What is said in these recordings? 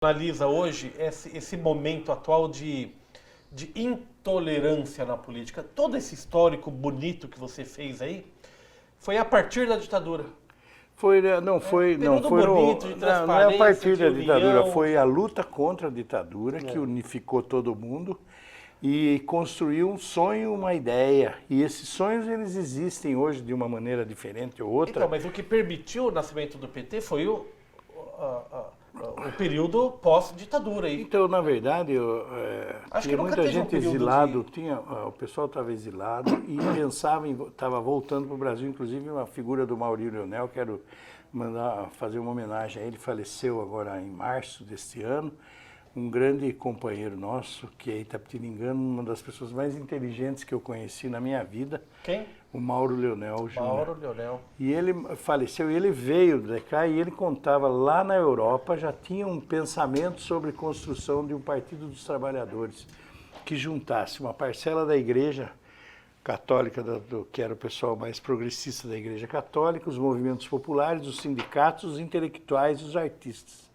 Analisa hoje esse momento atual de intolerância na política, todo esse histórico bonito que você fez aí, foi a partir da ditadura. Foi, não foi, não foi bonito, de não é a partir da de ditadura, união. foi a luta contra a ditadura que unificou todo mundo e construiu um sonho, uma ideia. E esses sonhos eles existem hoje de uma maneira diferente ou outra. Então, mas o que permitiu o nascimento do PT foi o período pós-ditadura aí. Então, na verdade, Acho tinha que nunca muita teve um gente período exilado, o pessoal estava exilado e pensava estava voltando para o Brasil, inclusive uma figura do Maurílio Leonel, quero fazer uma homenagem a ele, faleceu agora em março deste ano, um grande companheiro nosso, que é Itapetiringano, uma das pessoas mais inteligentes que eu conheci na minha vida. Quem? O Mauro Leonel Júnior. Mauro Leonel. E ele faleceu, e ele veio de cá e ele contava lá na Europa, já tinha um pensamento sobre construção de um Partido dos Trabalhadores, que juntasse uma parcela da Igreja Católica, que era o pessoal mais progressista da Igreja Católica, os movimentos populares, os sindicatos, os intelectuais e os artistas.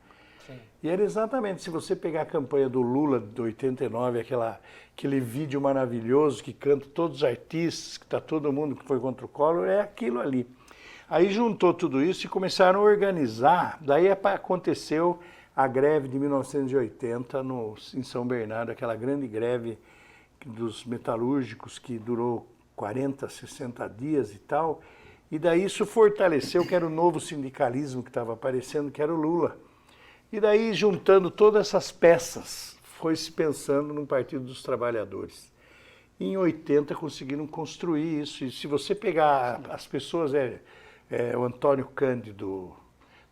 Sim. E era exatamente, se você pegar a campanha do Lula de 89, aquele vídeo maravilhoso que canta todos os artistas, que está todo mundo que foi contra o Collor, é aquilo ali. Aí juntou tudo isso e começaram a organizar, daí aconteceu a greve de 1980 em São Bernardo, aquela grande greve dos metalúrgicos que durou 40, 60 dias e tal, e daí isso fortaleceu, que era o novo sindicalismo que estava aparecendo, que era o Lula. E daí, juntando todas essas peças, foi se pensando num Partido dos Trabalhadores. E em 80 conseguiram construir isso. E se você pegar as pessoas, o Antônio Cândido,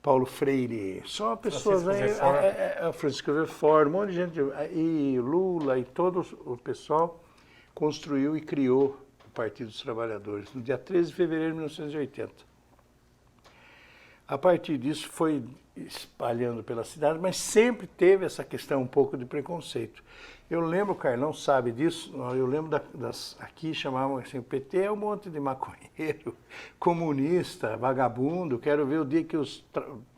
Paulo Freire, só pessoas... Francisco Verfort, um monte de gente, e Lula e todo o pessoal construiu e criou o Partido dos Trabalhadores, no dia 13 de fevereiro de 1980. A partir disso foi espalhando pela cidade, mas sempre teve essa questão um pouco de preconceito. Eu lembro, o Carlão sabe disso, eu lembro aqui chamavam assim, o PT é um monte de maconheiro, comunista, vagabundo, quero ver o dia que os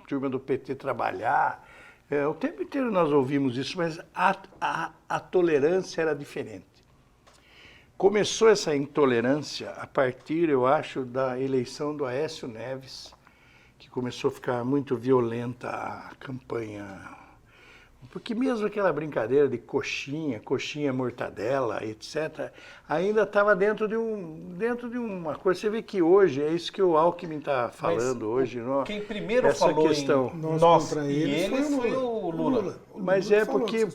turma do PT trabalhar. O tempo inteiro nós ouvimos isso, mas a tolerância era diferente. Começou essa intolerância a partir, eu acho, da eleição do Aécio Neves, que começou a ficar muito violenta a campanha, porque mesmo aquela brincadeira de coxinha, mortadela, etc., ainda estava dentro de uma coisa. Você vê que hoje, é isso que o Alckmin está falando hoje. Quem primeiro essa falou questão, nós contra eles foi o Lula. Mas por quê?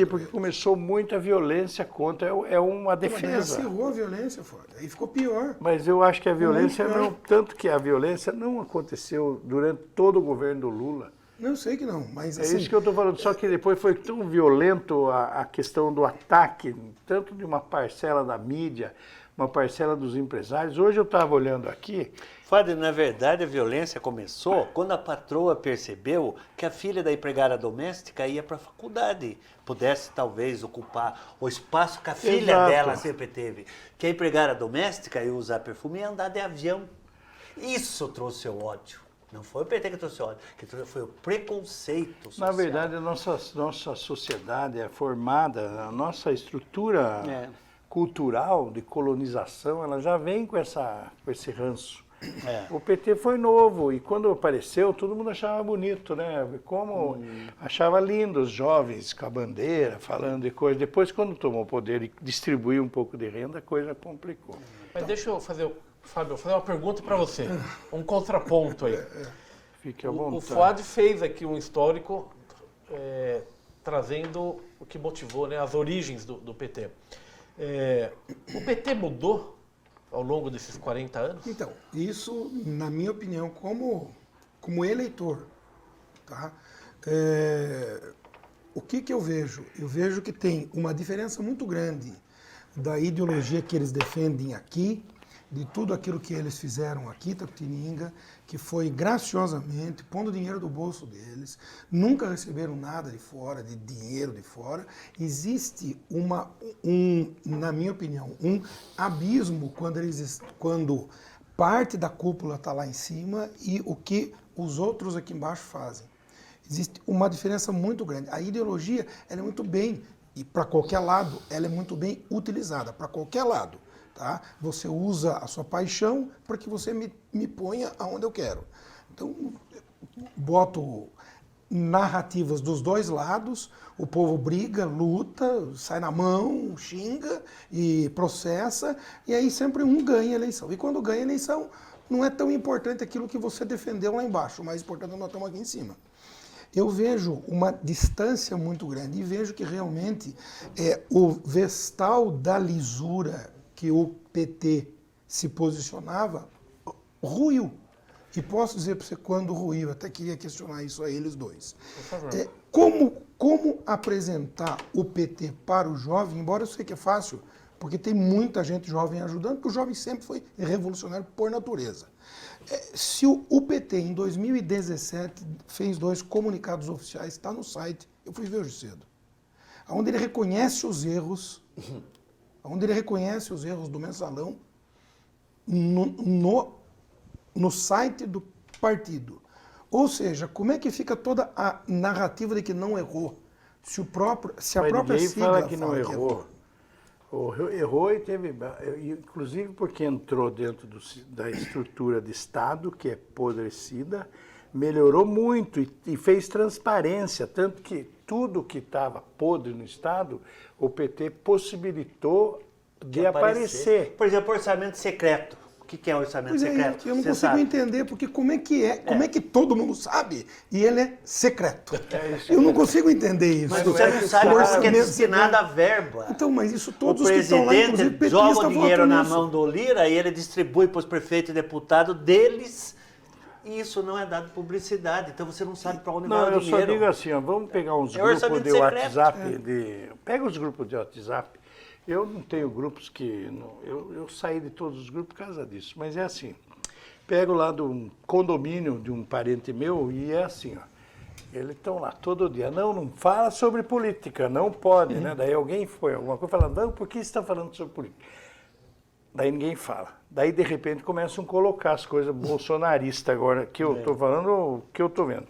Porque começou muita violência contra, é uma defesa. Mas acirrou a violência, foda. Aí ficou pior. Mas eu acho que a violência não, tanto que a violência não aconteceu durante todo o governo do Lula. Não, sei que não, mas assim... É isso que eu estou falando, só que depois foi tão violento a questão do ataque, tanto de uma parcela da mídia, uma parcela dos empresários. Hoje eu estava olhando aqui... Fábio, na verdade a violência começou quando a patroa percebeu que a filha da empregada doméstica ia para a faculdade, pudesse talvez ocupar o espaço que a filha Exato. dela sempre teve, que a empregada doméstica ia usar perfume e andar de avião. Isso trouxe o ódio. Não foi o PT que trouxe ódio, foi o preconceito social. Na verdade, a nossa sociedade é formada, a nossa estrutura cultural de colonização, ela já vem com esse ranço. O PT foi novo e quando apareceu, todo mundo achava bonito, né? Como achava lindo os jovens com a bandeira, falando de coisas. Depois, quando tomou o poder e distribuiu um pouco de renda, a coisa complicou. Mas deixa eu fazer, Fábio, fazer uma pergunta para você, um contraponto aí. Fique à vontade. O Fuad fez aqui um histórico trazendo o que motivou, né, as origens do PT. O PT mudou ao longo desses 40 anos? Então, isso, na minha opinião, como eleitor, tá? O que eu vejo? Eu vejo que tem uma diferença muito grande da ideologia que eles defendem aqui, de tudo aquilo que eles fizeram aqui, Itapetininga, que foi graciosamente pondo dinheiro do bolso deles, nunca receberam nada de fora, de dinheiro de fora. Existe na minha opinião, um abismo quando parte da cúpula está lá em cima e o que os outros aqui embaixo fazem. existe uma diferença muito grande. A ideologia, ela é muito bem, e para qualquer lado, ela é muito bem utilizada, para qualquer lado. Tá? Você usa a sua paixão para que você me ponha aonde eu quero. Então, boto narrativas dos dois lados, o povo briga, luta, sai na mão, xinga e processa, e aí sempre um ganha a eleição. E quando ganha a eleição, não é tão importante aquilo que você defendeu lá embaixo, o mais importante é nós estamos aqui em cima. Eu vejo uma distância muito grande e vejo que realmente o vestal da lisura que o PT se posicionava ruiu. E posso dizer para você quando ruiu, eu até queria questionar isso a eles dois. Como apresentar o PT para o jovem, embora eu sei que é fácil, porque tem muita gente jovem ajudando, porque o jovem sempre foi revolucionário por natureza. Se o PT, em 2017, fez 2 comunicados oficiais, está no site, eu fui ver hoje cedo, onde ele reconhece os erros, do mensalão no site do partido. Ou seja, como é que fica toda a narrativa de que não errou? Se a própria sigla fala que não fala errou. Errou e teve, inclusive porque entrou dentro da estrutura de Estado, que é apodrecida, melhorou muito e fez transparência, tanto que tudo que estava podre no Estado, o PT possibilitou de aparecer. Por exemplo, orçamento secreto. O que é orçamento secreto? Eu não consigo entender, porque como é que todo mundo sabe e ele é secreto? Eu não consigo entender isso. Mas você não sabe porque é destinado a verba. Então, mas isso O todos que estão lá, inclusive presidente petistas, joga o dinheiro votam na nisso. mão do Lira e ele distribui para os prefeitos e deputados deles. E isso não é dado publicidade, então você não sabe para onde vai Não, o eu dinheiro. só digo assim, ó, vamos pegar uns grupos orçamento de secreto. WhatsApp. Pega os grupos de WhatsApp. Eu não tenho grupos que... eu saí de todos os grupos por causa disso, mas é assim. Pego lá de um condomínio de um parente meu e é assim, ó. Eles estão lá todo dia. Não fala sobre política, não pode, né? Daí alguém foi, alguma coisa, falando, não, por que você está falando sobre política? Daí ninguém fala. Daí, de repente, começam a colocar as coisas bolsonaristas agora, que eu estou falando, que eu estou vendo.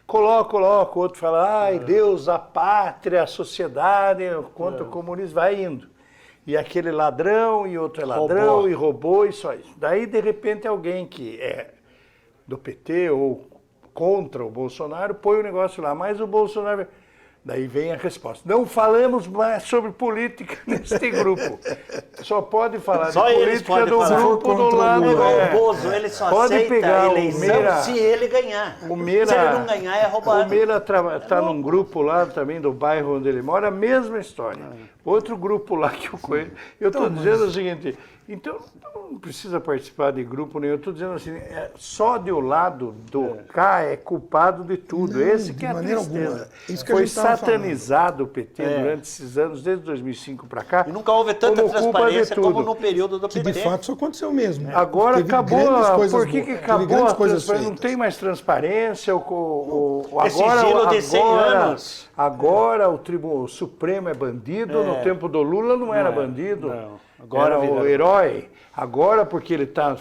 Coloca, o outro fala, ai, Deus, a pátria, a sociedade, contra o comunismo, vai indo. E aquele ladrão, e outro é ladrão, e roubou, e só isso. Daí, de repente, alguém que é do PT ou contra o Bolsonaro põe o negócio lá, mas o Bolsonaro... Daí vem a resposta. Não falamos mais sobre política neste grupo. Só pode falar Só de eles política do podem falar. grupo do lado. É igual É. o Bozo, ele só Pode aceita pegar a o eleição Meira- se ele ganhar. O Meira, Se ele não ganhar, é roubado. O Meira está num grupo lá também do bairro onde ele mora, a mesma história. Outro grupo lá que eu conheço. Eu estou dizendo o seguinte, então não precisa participar de grupo nenhum. Eu estou dizendo assim, só de o lado do cá é culpado de tudo. Não, Esse de que é a maneira tristeza. alguma. Isso que a Foi gente tava satanizado o PT durante esses anos, desde 2005 para cá. E nunca houve tanta como culpa de transparência como tudo. no período do Que PT. de fato isso aconteceu mesmo. Agora Teve acabou, grandes coisas por que boas, teve acabou grandes a coisas transparência? Não feitas. tem mais transparência, Esse sigilo de 100 anos. Agora o Supremo é bandido, no tempo do Lula não era bandido, Agora era virou. o herói. Agora, porque ele está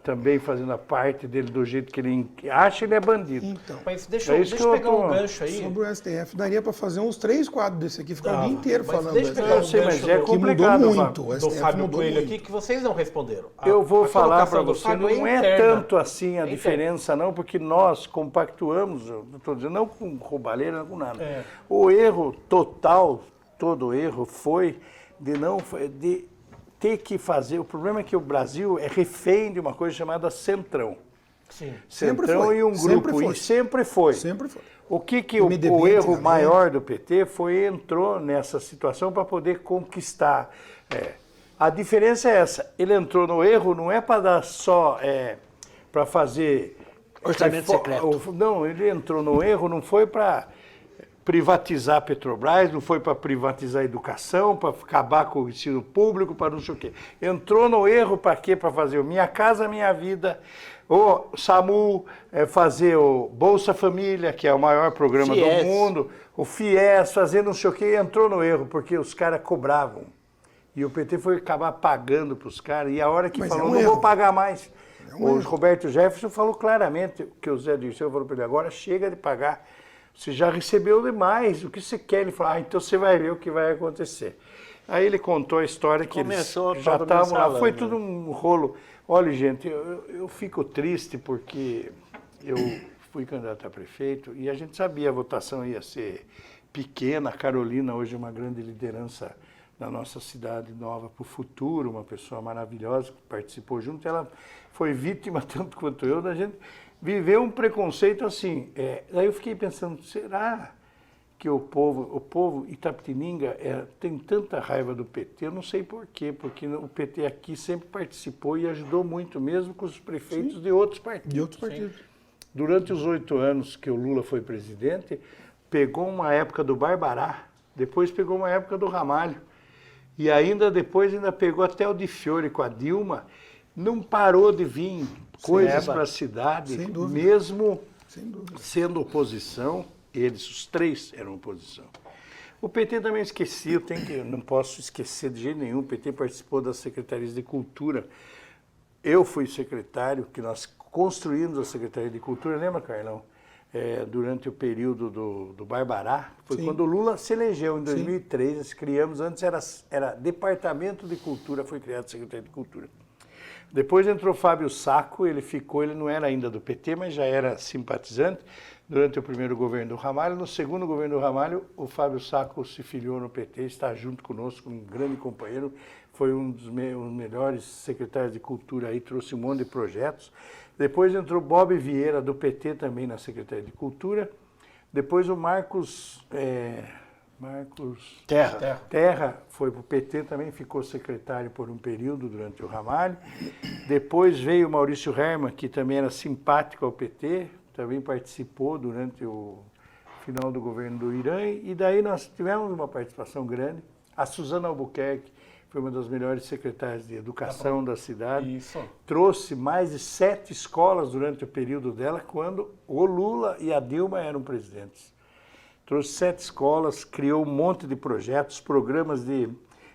também fazendo a parte dele do jeito que ele acha, ele é bandido. Então, Mas deixa É eu isso que eu pegar um tô- gancho aí. sobre o STF, daria para fazer uns 3 quadros desse aqui, ficar o dia inteiro mas falando. deixa eu do pegar Eu um sei, mas gancho é do- que mudou complicado. muito. Fábio. O do STF Fábio mudou Coelho muito. aqui que vocês não responderam. Eu vou falar para colocação do você, Fábio não é interna. tanto assim a É diferença não, porque nós compactuamos, eu não estou dizendo não com roubalheira, não com nada. É. O erro total, todo erro foi de ter que fazer, o problema é que o Brasil é refém de uma coisa chamada Centrão. Sim. Sempre Centrão foi, e um sempre grupo, foi. e sempre foi. Sempre foi. O que MDB o erro antigamente. maior do PT entrou nessa situação para poder conquistar. A diferença é essa, ele entrou no erro não é para dar só, para fazer... Orçamento secreto. Não, ele entrou no erro, não foi para privatizar a Petrobras, não foi para privatizar a educação, para acabar com o ensino público, para não sei o quê. Entrou no erro para quê? Para fazer o Minha Casa Minha Vida, o SAMU, fazer o Bolsa Família, que é o maior programa FIES. do mundo, o FIES, fazer não sei o quê, entrou no erro, porque os caras cobravam. E o PT foi acabar pagando para os caras, e a hora que Mas falou, é um não erro. vou pagar mais. O Roberto Jefferson falou claramente que o Zé Dirceu falou para ele, agora chega de pagar, você já recebeu demais, o que você quer? Ele falou, então você vai ver o que vai acontecer. Aí ele contou a história que Começou eles já todo estavam lá, mensalão, foi né? tudo um rolo. Olha, gente, eu fico triste porque eu fui candidato a prefeito e a gente sabia a votação ia ser pequena. A Carolina hoje é uma grande liderança na nossa cidade nova para o futuro, uma pessoa maravilhosa que participou junto. Ela foi vítima, tanto quanto eu, da gente viver um preconceito assim. Aí eu fiquei pensando, será que o povo Itapetininga tem tanta raiva do PT? Eu não sei por quê, porque o PT aqui sempre participou e ajudou muito, mesmo com os prefeitos de outros partidos. De outros partidos. Durante os 8 anos que o Lula foi presidente, pegou uma época do Barbará, depois pegou uma época do Ramalho, e depois pegou até o de Fiore com a Dilma. Não parou de vir coisas para a cidade, Sem dúvida. mesmo Sem dúvida. sendo oposição. Eles, os três, eram oposição. O PT também esqueci, não posso esquecer de jeito nenhum, o PT participou das secretarias de cultura. Eu fui secretário, que nós construímos a Secretaria de Cultura, lembra, Carlão? Durante o período do Barbará, foi Sim. quando o Lula se elegeu, em 2003, nós criamos, antes era Departamento de Cultura, foi criado Secretaria de Cultura. Depois entrou Fábio Sacco, ele não era ainda do PT, mas já era simpatizante, durante o primeiro governo do Ramalho. No segundo governo do Ramalho, o Fábio Sacco se filiou no PT, está junto conosco, um grande companheiro, foi um dos melhores secretários de Cultura aí, trouxe um monte de projetos. Depois entrou Bob Vieira, do PT, também na Secretaria de Cultura. Depois o Marcos Terra foi para o PT, também ficou secretário por um período durante o Ramalho. Depois veio o Maurício Hermann, que também era simpático ao PT, também participou durante o final do governo do Irã, e daí nós tivemos uma participação grande. A Suzana Albuquerque foi uma das melhores secretárias de educação da cidade. Isso. Trouxe mais de 7 escolas durante o período dela, quando o Lula e a Dilma eram presidentes. Trouxe 7 escolas, criou um monte de projetos, programas de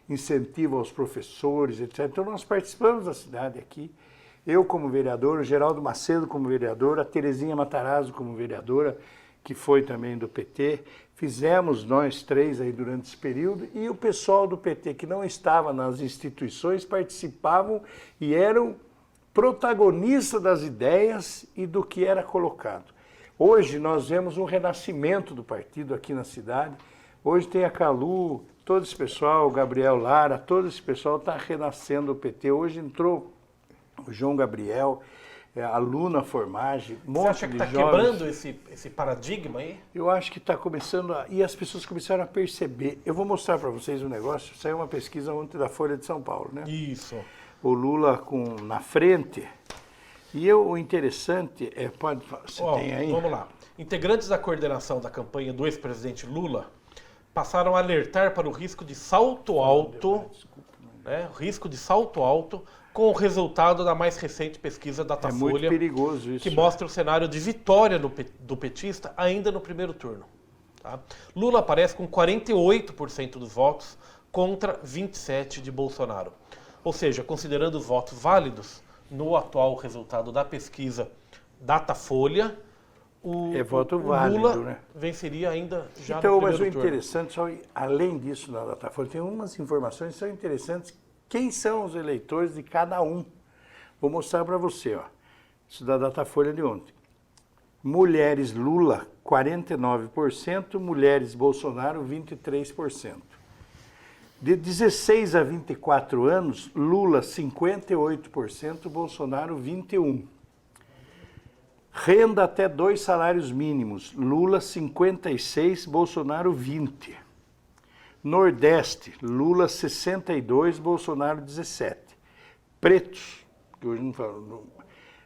incentivo aos professores, etc. Então nós participamos da cidade aqui. Eu como vereador, o Geraldo Macedo como vereador, a Terezinha Matarazzo como vereadora, que foi também do PT. Fizemos nós três aí durante esse período, e o pessoal do PT que não estava nas instituições participavam e eram protagonistas das ideias e do que era colocado. Hoje nós vemos um renascimento do partido aqui na cidade. Hoje tem a Calu, todo esse pessoal, o Gabriel Lara, todo esse pessoal está renascendo o PT. Hoje entrou o João Gabriel, a Luna Formage, um Você monte acha que de está jovens. quebrando esse paradigma aí? Eu acho que está começando e as pessoas começaram a perceber. Eu vou mostrar para vocês um negócio. Saiu uma pesquisa ontem da Folha de São Paulo, né? Isso. O Lula na frente. E o interessante você tem aí? Vamos lá. Integrantes da coordenação da campanha do ex-presidente Lula passaram a alertar para o risco de salto alto, risco de salto alto, com o resultado da mais recente pesquisa É muito Datafolha, perigoso isso. que mostra o cenário de vitória do petista ainda no primeiro turno. Tá? Lula aparece com 48% dos votos contra 27% de Bolsonaro. Ou seja, considerando os votos válidos no atual resultado da pesquisa Datafolha, o voto válido, Lula né? venceria ainda já Então, no mas o primeiro turno. interessante, além disso na Datafolha, tem umas informações que são interessantes. Quem são os eleitores de cada um? Vou mostrar para você, ó. Isso da Datafolha de ontem. Mulheres Lula, 49%, mulheres Bolsonaro, 23%. De 16 a 24 anos, Lula, 58%, Bolsonaro, 21%. Renda até 2 salários mínimos, Lula, 56%, Bolsonaro, 20%. Nordeste, Lula 62, Bolsonaro 17. Pretos, que hoje não falo,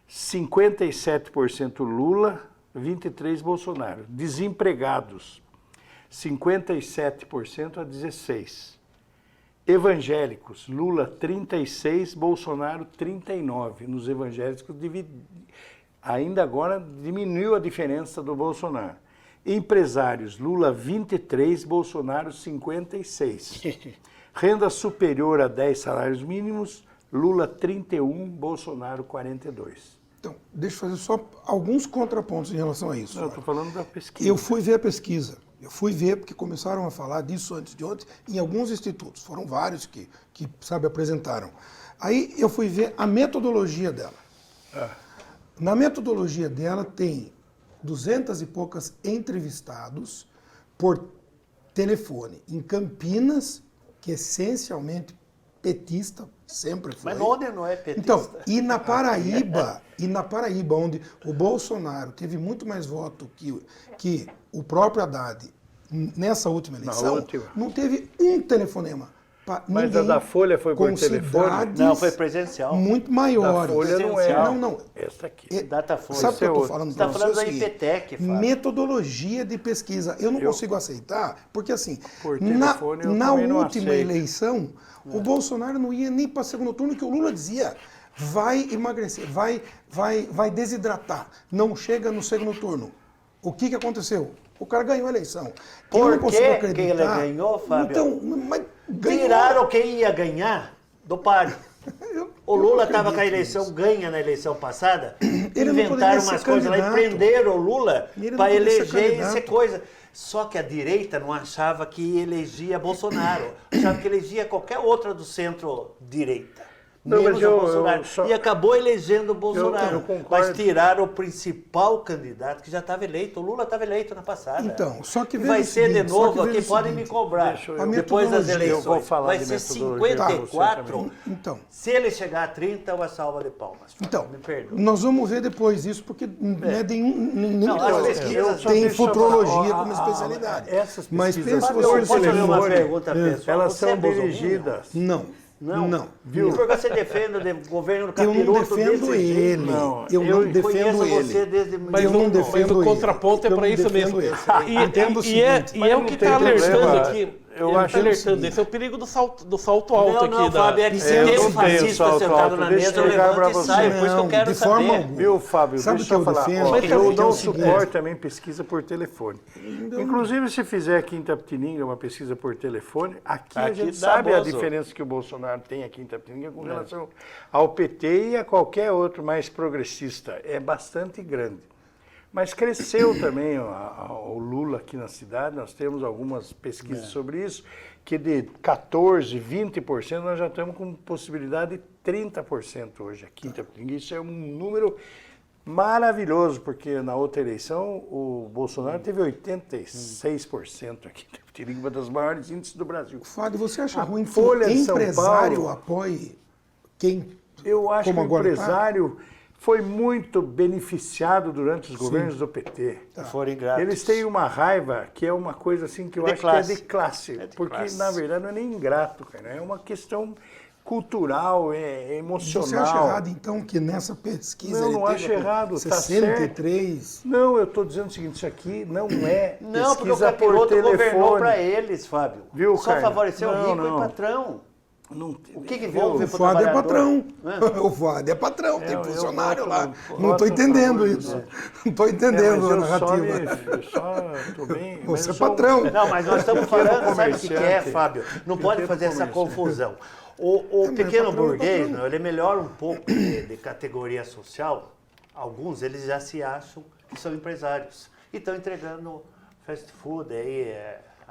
57% Lula, 23% Bolsonaro. Desempregados, 57% a 16%. Evangélicos, Lula 36, Bolsonaro 39%. Nos evangélicos, ainda agora diminuiu a diferença do Bolsonaro. Empresários, Lula 23, Bolsonaro 56. Renda superior a 10 salários mínimos, Lula 31, Bolsonaro 42. Então, deixa eu fazer só alguns contrapontos em relação a isso. Não, eu estou falando da pesquisa. Eu fui ver a pesquisa. Eu fui ver porque começaram a falar disso antes de ontem em alguns institutos. Foram vários que apresentaram. Aí eu fui ver a metodologia dela. Na metodologia dela tem 200 e poucas entrevistados por telefone em Campinas, que é essencialmente petista, sempre foi. Mas onde não é petista? Então, e na Paraíba, onde o Bolsonaro teve muito mais voto que o próprio Haddad nessa última eleição, última. não teve um telefonema. Mas ninguém, a da Folha foi por com telefone? cidades Não, foi presencial. muito maiores. Da Folha não é. Não. Essa aqui. Datafolha. Sabe o que eu Seu- estou falando? Você está pra falando da vocês? IPTEC, Fábio. Metodologia de pesquisa. Eu não consigo aceitar, porque assim, Por na telefone eu na também não última aceito. eleição, o Bolsonaro não ia nem para segundo turno, que o Lula dizia, vai emagrecer, vai desidratar, não chega no segundo turno. O que aconteceu? O cara ganhou a eleição. Eu Por não consigo que acreditar. que ele ganhou, Fábio? Então, mas ganhou. Tiraram quem ia ganhar do páreo. O Eu Lula não estava com a acredito eleição nisso. ganha na eleição passada, Ele não inventaram poderia ser umas coisas lá e candidato. prenderam o Lula Ele não para poderia ser eleger e ser candidato. coisa. Só que a direita não achava que elegia Bolsonaro, achava que elegia qualquer outra do centro-direita. Não, Menos mas eu- o Bolsonaro. eu só- E acabou elegendo o Bolsonaro. eu concordo. Mas tiraram o principal candidato que já estava eleito. O Lula estava eleito na passada. Então, só que E veja vai o ser seguinte, de só que novo veja aqui, o podem seguinte, me cobrar. deixa eu- Depois das metodologia, eu eleições. vou falar vai de ser metodologia pra você 54. também. Então. Se ele chegar a 30, é uma salva de palmas. Então, Me perdoa. nós vamos ver depois isso, porque não é de nem Não, as pesquisas- tem deixa eu futurologia falar, como especialidade. essas Mas pesquisas- pensa Eu você posso fazer uma telefone, pergunta pessoal? Elas Você são é bolsominion? dirigidas. Não. Viu? Porque você defende o governo do Eu não capiroto defendo desse jeito. ele. Não, eu não defendo conheço ele. você desde Mas, eu não mas defendo o ele. contraponto é Eu para não isso defendo mesmo. ele. Entendo o E é seguinte, o que está tem alertando problema. aqui. Eu Ele acho está o alertando. seguinte. Esse é o perigo do salto alto Não, aqui. Fábio, é que se eu tem não um tenho fascista salto sentado alto, na deixa mesa, eu explicar levanta pra e sai. você. Por isso que eu Não, quero de forma saber. alguma. Viu, Fábio? Sabe Deixa eu o que eu falar. defendo? Ó, Mas eu também não é o seguinte. suporto também pesquisa por telefone. Inclusive, se fizer aqui em Itapetininga uma pesquisa por telefone, aqui a Aqui gente dá sabe a bozo. diferença que o Bolsonaro tem aqui em Itapetininga com relação ao PT e a qualquer outro mais progressista. É bastante grande. Mas cresceu também o Lula aqui na cidade, nós temos algumas pesquisas sobre isso, que de 14%, 20% nós já estamos com possibilidade de 30% hoje aqui em Itapetininga. Isso é um número maravilhoso, porque na outra eleição o Bolsonaro teve 86% aqui em Itapetininga, uma das maiores índices do Brasil. Fábio, você acha A ruim que Folha o de São empresário Paulo- apoie quem Eu acho que como o agora tá? empresário foi muito beneficiado durante os governos do PT. Foram ingratos. Eles têm uma raiva que é uma coisa assim que eu De acho classe. que é de classe. É de porque, classe. na verdade, não é nem ingrato, cara. É uma questão cultural, emocional. Você acha errado, então, que nessa pesquisa Não, ele não teve acho errado, tá 63? Não, eu estou dizendo o seguinte, isso aqui não é Não, porque o pesquisa por capiroto governou telefone. para eles, Fábio. Viu, Só Carlos? favoreceu o Não, rico não. e patrão. Não, O que viu? envolve O pro Fábio é trabalhador? patrão. O Fábio é patrão, tem eu funcionário voto- lá. voto Não estou a entendendo favor isso. do- Não estou É, entendendo mas a eu só narrativa. tô bem... mas Você eu é sou um- patrão. Não, mas nós estamos falando, sabe o que é, comerciante. Fábio? Não pode Pequeno fazer essa comerciante. confusão. O mas pequeno patrão é burguês, patrão. não, ele melhora um pouco de categoria social. Alguns, eles já se acham que são empresários. E estão entregando fast food, aí,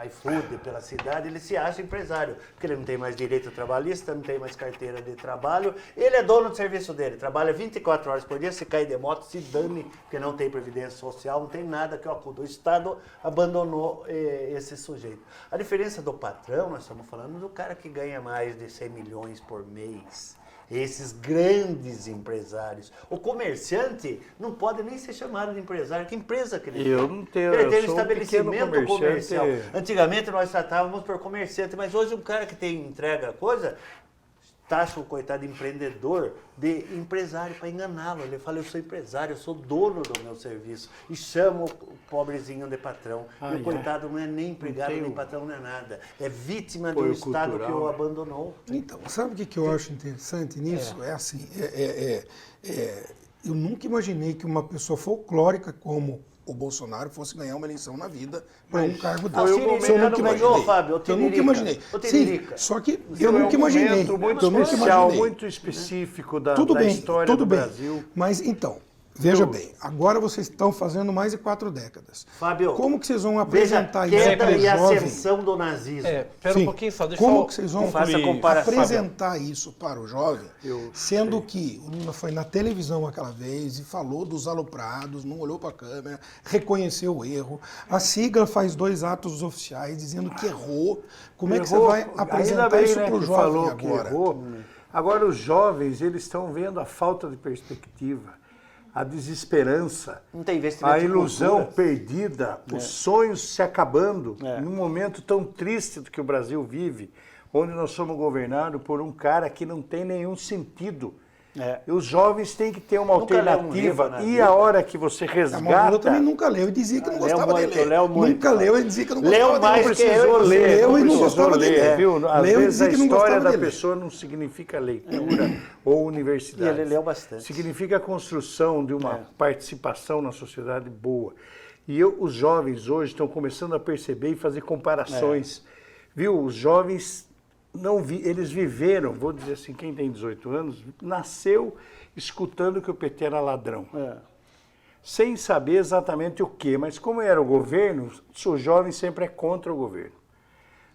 iFood pela cidade, ele se acha empresário. Porque ele não tem mais direito trabalhista, não tem mais carteira de trabalho. Ele é dono do serviço dele, trabalha 24 horas por dia, se cair de moto, se dane, porque não tem previdência social, não tem nada que o Estado abandonou esse sujeito. A diferença do patrão, nós estamos falando do cara que ganha mais de 100 milhões por mês. Esses grandes empresários. O comerciante não pode nem ser chamado de empresário. Que empresa que ele tem? Eu não tenho, Ele eu tem um sou um estabelecimento pequeno comercial. comerciante. Antigamente nós tratávamos por comerciante, mas hoje um cara que tem entrega coisa, taxa o coitado empreendedor de empresário para enganá-lo. Ele fala, eu sou empresário, eu sou dono do meu serviço. E chama o pobrezinho de patrão. E o coitado não é nem empregado, tem nem o- patrão, nem nada. É vítima do apoio Estado que cultural, o né? abandonou. Então, sabe o que eu acho interessante nisso? É assim, eu nunca imaginei que uma pessoa folclórica como o Bolsonaro fosse ganhar uma eleição na vida para um cargo desse. o Isso eu nunca Tiririca não ganhou, imaginei. Fábio, o Eu nunca Tiririca. imaginei. O Sim, Tiririca. só que Isso eu é nunca um imaginei. momento muito Eu nunca especial, imaginei. muito específico da Tudo bem, história tudo do bem. Brasil. Mas então, veja bem, agora vocês estão fazendo mais de 4 décadas. Fábio, Como que vocês vão veja a apresentar isso queda para o e jovem? ascensão do nazismo. Pera Sim. um pouquinho só, deixa Como eu que vocês vão faça a comparação. apresentar isso para o jovem, sendo que o Lula foi na televisão aquela vez e falou dos aloprados, não olhou para a câmera, reconheceu o erro. A sigla faz 2 atos oficiais dizendo que errou. Como é que você vai apresentar Ainda bem, isso né, para o que jovem falou que agora? errou. Agora os jovens, eles estão vendo a falta de perspectiva, a desesperança, Não tem investimento a em ilusão cultura. perdida, os sonhos se acabando, num momento tão triste do que o Brasil vive, onde nós somos governados por um cara que não tem nenhum sentido. E os jovens têm que ter uma Nunca leu um alternativa. livro na E vida. a hora que você A Lula resgata... também nunca leu e dizia que não Leu gostava de muito, ler. leu muito, Nunca leu e dizia que não Leu gostava de mais ler. que eu e Precisou você. ler, Leu e não precisou gostava de ler, ler. viu? Às Leu e vezes dizia a que não história gostava da de ler. pessoa não significa leitura ou universidade. E ele leu bastante. Significa a construção de uma participação na sociedade boa. E os jovens hoje estão começando a perceber e fazer comparações. Viu? Os jovens eles viveram, vou dizer assim, quem tem 18 anos, nasceu escutando que o PT era ladrão. Sem saber exatamente o quê, mas como era o governo, o jovem sempre é contra o governo.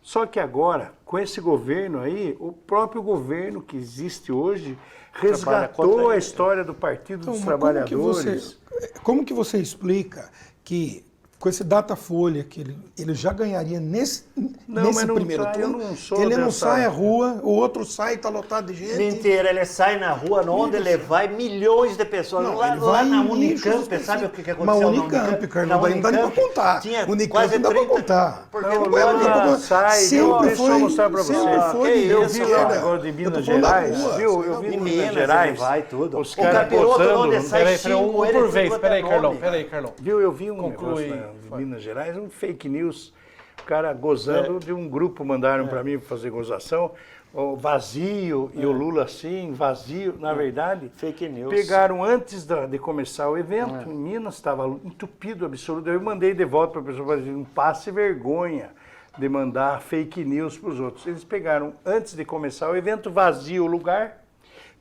Só que agora, com esse governo aí, o próprio governo que existe hoje resgatou a história do Partido dos Mas Trabalhadores. Como que você explica que com esse Datafolha que ele já ganharia nesse mas não primeiro tá, eu turno, não sou ele não dessa- sai à rua, o outro sai, está lotado de gente. Mentira, ele sai na rua, onde ele vai, milhões de pessoas. Não, lá ele vai na em nichos Unicamp, específicos. sabe o que aconteceu Mas na Unicamp, Carlão, Na daí não dá nem pra contar. Tinha Unicamp quase não dá pra 30 contar. Porque Não, não mas pode. lá sai, Sempre deixa eu foi- mostrar pra você. sempre foi de Eu isso, vi lá cara. agora de Eu tô Minas falando da Gerais, rua, viu? você Eu tá vi vendo? em Minas, Minas ele Gerais, vai tudo. os O caras capiroto botando... onde sai Peraí, cinco, um ele por fica vez. até Peraí, Carlão, nome. peraí, Carlão. Viu, eu vi um Conclui. negócio em Minas Gerais, um fake news, o cara gozando de um grupo, mandaram para mim fazer gozação, o vazio, e o Lula assim, vazio, na verdade, Fake news. pegaram antes de começar o evento, em Minas estava entupido, absoluto, eu mandei de volta para a pessoa, para dizer, não passe vergonha de mandar fake news para os outros. Eles pegaram, antes de começar o evento, vazio o lugar,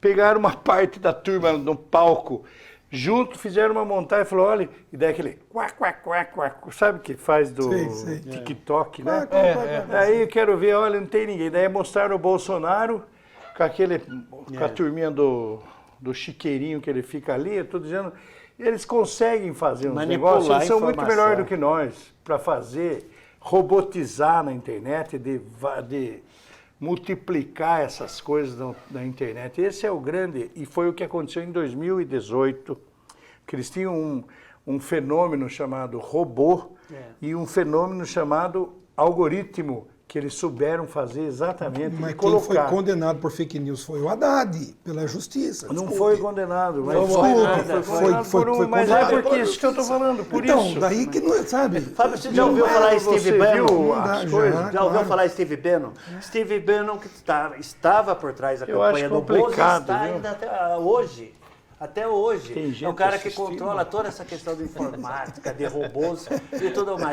pegaram uma parte da turma no palco, junto, fizeram uma montagem e falou, olha, e daí aquele quac, quac, quac, quac, sabe o que faz do Sei. TikTok, né? Quac. Daí eu quero ver, olha, não tem ninguém. Daí mostraram o Bolsonaro com a turminha do chiqueirinho que ele fica ali, eu estou dizendo, eles conseguem fazer uns Manipular negócios, eles são muito informação. melhores do que nós para fazer, robotizar na internet, de multiplicar essas coisas na internet. Esse é o grande, e foi o que aconteceu em 2018, que eles tinham um fenômeno chamado robô e um fenômeno chamado algoritmo, que eles souberam fazer exatamente Mas e quem foi colocar. condenado por fake news foi o Haddad, pela justiça. Não desculpe. foi condenado, mas Foi mas é condenado. porque isso que eu estou falando, por Então, isso. daí que não sabe. Fábio, você já ouviu falar em Você Steve viu Bannon? as Já, coisas? Já ouviu claro. falar em Steve Bannon? Steve Bannon, que estava por trás da Eu acho campanha do Bozo, complicado, está viu? ainda até hoje. Até hoje. Tem gente É um cara que assistindo. controla toda essa questão de informática, de robôs e tudo mais.